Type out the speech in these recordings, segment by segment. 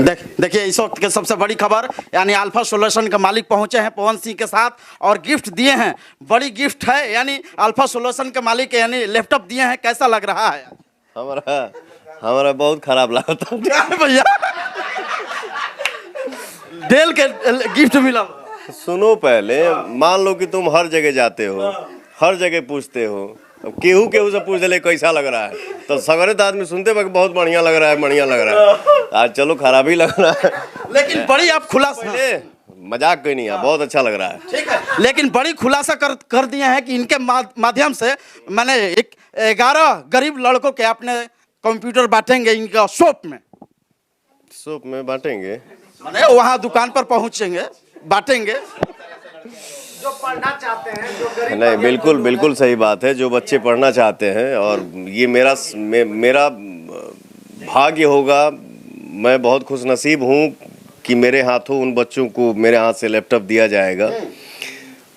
देखिए इस वक्त के सबसे बड़ी खबर, यानी अल्फा सॉल्यूशन के मालिक पहुंचे हैं पवन सिंह के साथ और गिफ्ट दिए हैं। बड़ी गिफ्ट है, यानी अल्फा सॉल्यूशन के मालिक यानी लैपटॉप दिए हैं। कैसा लग रहा है? हमारा बहुत खराब लगा था भैया डेल के गिफ्ट मिला। सुनो, पहले मान लो कि तुम हर जगह जाते हो, हर जगह पूछते हो, अब केहू से पूछ ले कैसा लग रहा है, तो सगरे तो आदमी सुनते वक्त बहुत बढ़िया लग रहा है, बढ़िया लग रहा है। आज चलो खराब ही लग रहा है, लेकिन बड़ी आप खुलासा, मजाक कोई नहीं है, बहुत अच्छा लग रहा है। ठीक है, लेकिन बड़ी खुलासा कर दिए हैं कि इनके माध्यम से मैंने 11 गरीब लड़कों के अपने कंप्यूटर बांटेंगे इनका शॉप में बांटेंगे, मैंने वहाँ दुकान पर पहुंचेंगे, बांटेंगे। जो पढ़ना चाहते हैं, जो गरीब, नहीं, बिल्कुल सही बात है। जो बच्चे पढ़ना चाहते हैं, और ये मेरा भाग्य होगा, मैं बहुत खुशनसीब हूँ कि मेरे हाथों उन बच्चों को मेरे हाथ से लैपटॉप दिया जाएगा,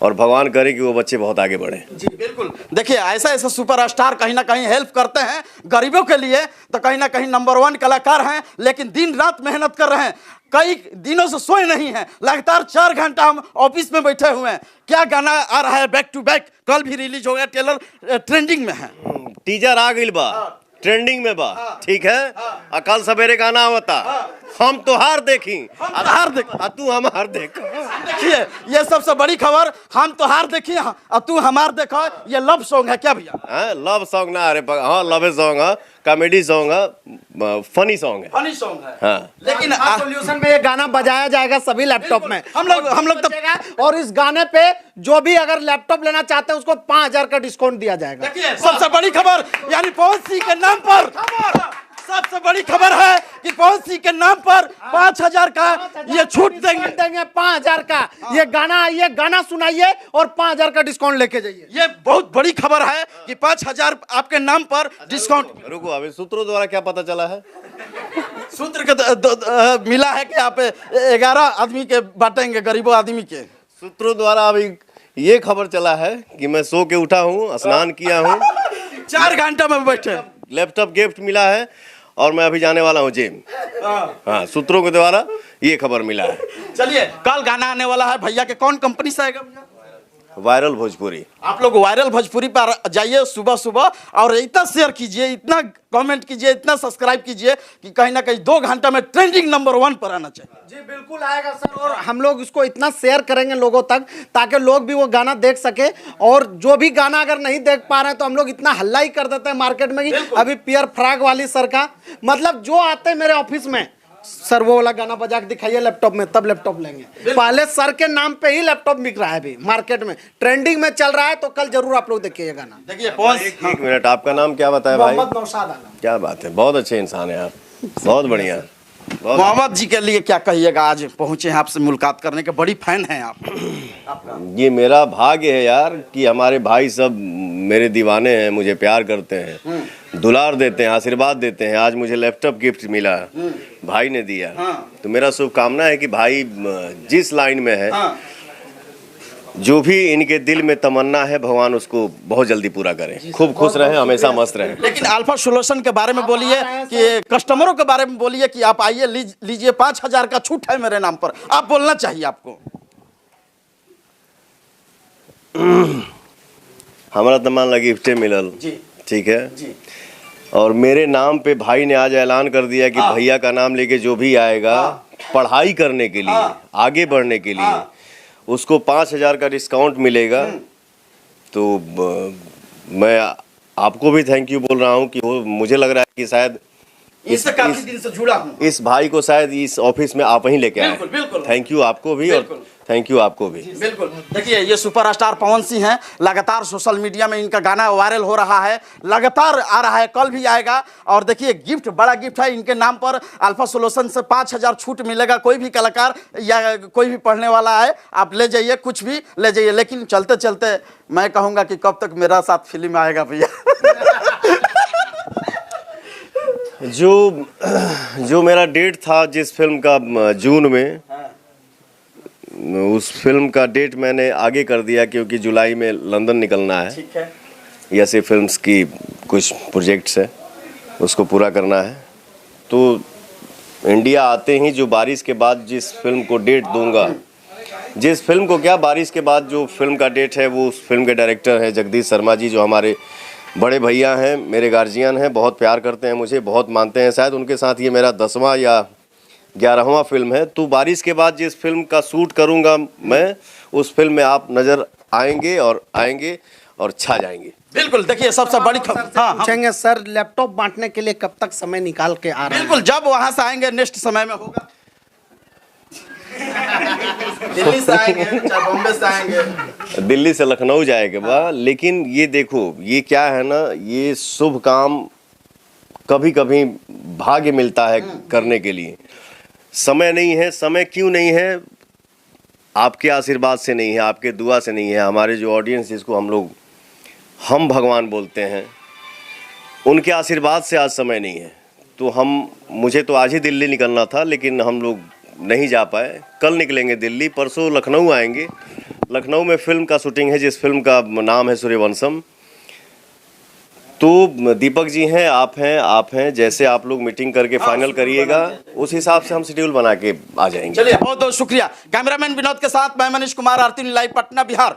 और भगवान करे कि वो बच्चे बहुत आगे बढ़े। जी बिल्कुल। देखिए ऐसा सुपरस्टार कहीं ना कहीं हेल्प करते हैं गरीबों के लिए, तो कहीं ना कहीं नंबर 1 कलाकार हैं, लेकिन दिन रात मेहनत कर रहे हैं। कई दिनों से सोए नहीं हैं, लगातार 4 घंटा हम ऑफिस में बैठे हुए हैं। क्या गाना आ रहा है बैक टू बैक, कल भी रिलीज हो गया, ट्रेलर ट्रेंडिंग में है, टीजर आ गई बा, ट्रेंडिंग में बा, ठीक है। कल सवेरे गाना होता, हम तोहार देखी, तू हमार देख। देखिए ये सबसे बड़ी खबर, हम तोहार देखी तू हमार देखो, ये लव सॉन्ग है क्या भैया? लव सॉन्ग ना, अरे हाँ लव सॉन्ग है, कॉमेडी सॉन्ग है, फनी सॉन्ग है, फनी सॉन्ग है। हाँ। लेकिन सॉल्यूशन में ये गाना बजाया जाएगा सभी लैपटॉप में। हम लोग तो, और इस गाने पे जो भी अगर लैपटॉप लेना चाहते हैं उसको 5000 का डिस्काउंट दिया जाएगा। देखिए सबसे बड़ी खबर, यानी पवन सिंह के नाम पर सबसे बड़ी खबर है कि पवन सिंह के नाम पर 5000 का ये छूट देंगे 5000 का। ये गाना सुनाइए और 5000 का डिस्काउंट लेके जाइए। ये बहुत बड़ी खबर है कि 5000 आपके नाम पर डिस्काउंट। रुको, अभी सूत्रों द्वारा क्या पता चला है? सूत्र के मिला है कि आप 11 आदमी के बांटेंगे, गरीबों आदमी के। सूत्रों द्वारा अभी ये खबर चला है कि मैं सो के उठा हूँ, स्नान किया हूँ, 4 घंटा में बैठे, लैपटॉप गिफ्ट मिला है, और मैं अभी जाने वाला हूँ जिम। हाँ, सूत्रों के द्वारा ये खबर मिला है। चलिए, कल गाना आने वाला है भैया के, कौन कंपनी से आएगा भैया? वायरल भोजपुरी। आप लोग वायरल भोजपुरी पर जाइए सुबह और इतना शेयर कीजिए, इतना कमेंट कीजिए, इतना सब्सक्राइब कीजिए कि कहीं ना कहीं 2 घंटा में ट्रेंडिंग नंबर 1 पर आना चाहिए। जी बिल्कुल आएगा सर, और हम लोग इसको इतना शेयर करेंगे लोगों तक ताकि लोग भी वो गाना देख सके। और जो भी गाना अगर नहीं देख पा रहे हैं तो हम लोग इतना हल्ला ही कर देते हैं मार्केट में कि अभी पियर फ्राग वाली सर का, मतलब जो आते हैं मेरे ऑफिस में, सर वो वाला गाना बजा के दिखाइए लैपटॉप में, तब लैपटॉप लेंगे। पहले सर के नाम पे ही लैपटॉप बिक रहा है, अभी मार्केट में ट्रेंडिंग में चल रहा है, तो कल जरूर आप लोग देखिए ये गाना। देखिए एक मिनट, आपका नाम क्या बताया भाई? मोहम्मद नौशाद आलम। क्या बात है, बहुत अच्छे इंसान है आप, बहुत बढ़िया। मोहम्मद जी के लिए क्या कहिएगा? आज पहुंचे हैं आपसे मुलाकात करने के, बड़ी फैन हैं आप। ये मेरा भाग्य है यार कि हमारे भाई सब मेरे दीवाने हैं, मुझे प्यार करते हैं, दुलार देते हैं, आशीर्वाद देते हैं। आज मुझे लैपटॉप गिफ्ट मिला, भाई ने दिया। तो मेरा शुभकामना है कि भाई जिस लाइन में है, जो भी इनके दिल में तमन्ना है, भगवान उसको बहुत जल्दी पूरा करें। खूब खुश रहें, हमेशा मस्त रहें। लेकिन अल्फा सॉल्यूशन के बारे में बोलिए, कि कस्टमरों के बारे में बोलिए कि आप आइए लीजिए, 5000 का छूट है मेरे नाम पर, आप बोलना चाहिए आपको। हमारा तो मान लगी गिफ्ट मिलल, ठीक है जी। और मेरे नाम पे भाई ने आज ऐलान कर दिया कि भैया का नाम लेके जो भी आएगा पढ़ाई करने के लिए, आगे बढ़ने के लिए, उसको 5000 का डिस्काउंट मिलेगा। तो मैं आपको भी थैंक यू बोल रहा हूँ कि वो मुझे लग रहा है कि शायद इससे काफी दिन से जुड़ा हूँ, इस भाई को शायद इस ऑफिस में आप ही लेके आए। बिल्कुल। थैंक यू आपको भी, और थैंक यू आपको भी। बिल्कुल। देखिए ये सुपरस्टार पवन सिंह हैं, लगातार सोशल मीडिया में इनका गाना वायरल हो रहा है, लगातार आ रहा है, कल भी आएगा। और देखिए गिफ्ट, बड़ा गिफ्ट है इनके नाम पर। अल्फा सॉल्यूशन से 5000 छूट मिलेगा। कोई भी कलाकार या कोई भी पढ़ने वाला है, आप ले जाइए, कुछ भी ले जाइए। लेकिन चलते चलते मैं कहूँगा कि कब तक मेरा साथ फिल्म आएगा भैया? जो मेरा डेट था जिस फिल्म का जून में, उस फिल्म का डेट मैंने आगे कर दिया क्योंकि जुलाई में लंदन निकलना है। ठीक है। ऐसे फिल्म्स की कुछ प्रोजेक्ट्स है, उसको पूरा करना है। तो इंडिया आते ही जो बारिश के बाद जिस फिल्म को डेट दूंगा, जिस फिल्म को क्या, बारिश के बाद जो फिल्म का डेट है, वो उस फिल्म के डायरेक्टर हैं जगदीश शर्मा जी, जो हमारे बड़े भैया हैं, मेरे गार्जियन हैं, बहुत प्यार करते हैं मुझे, बहुत मानते हैं। शायद उनके साथ ये मेरा 10वां या 11वां फिल्म है। तो बारिश के बाद जिस फिल्म का शूट करूंगा मैं, उस फिल्म में आप नज़र आएंगे और छा जाएंगे। बिल्कुल, देखिए सबसे बड़ी खबर, हाँ पूछेंगे सर लैपटॉप बांटने के लिए कब तक समय निकाल के आ रहे हैं? बिल्कुल, जब वहां से आएंगे नेक्स्ट समय में होगा। दिल्ली से आएंगे चाहे बॉम्बे से आएंगे, दिल्ली से लखनऊ जाएगा बा। लेकिन ये देखो, ये क्या है ना, ये शुभ काम कभी कभी भाग्य मिलता है करने के लिए, समय नहीं है। समय क्यों नहीं है? आपके आशीर्वाद से नहीं है, आपके दुआ से नहीं है। हमारे जो ऑडियंस, जिसको हम भगवान बोलते हैं, उनके आशीर्वाद से आज समय नहीं है। तो मुझे तो आज ही दिल्ली निकलना था, लेकिन हम लोग नहीं जा पाए। कल निकलेंगे दिल्ली, परसों लखनऊ आएंगे। लखनऊ में फिल्म का शूटिंग है, जिस फिल्म का नाम है सूर्यवंशम। तो दीपक जी हैं, आप हैं, जैसे आप लोग मीटिंग करके फाइनल करिएगा, उस हिसाब से हम शेड्यूल बना के आ जाएंगे। चलिए, बहुत बहुत शुक्रिया। कैमरामैन विनोद के साथ मैं मनीष कुमार, आरती लाइव, पटना, बिहार।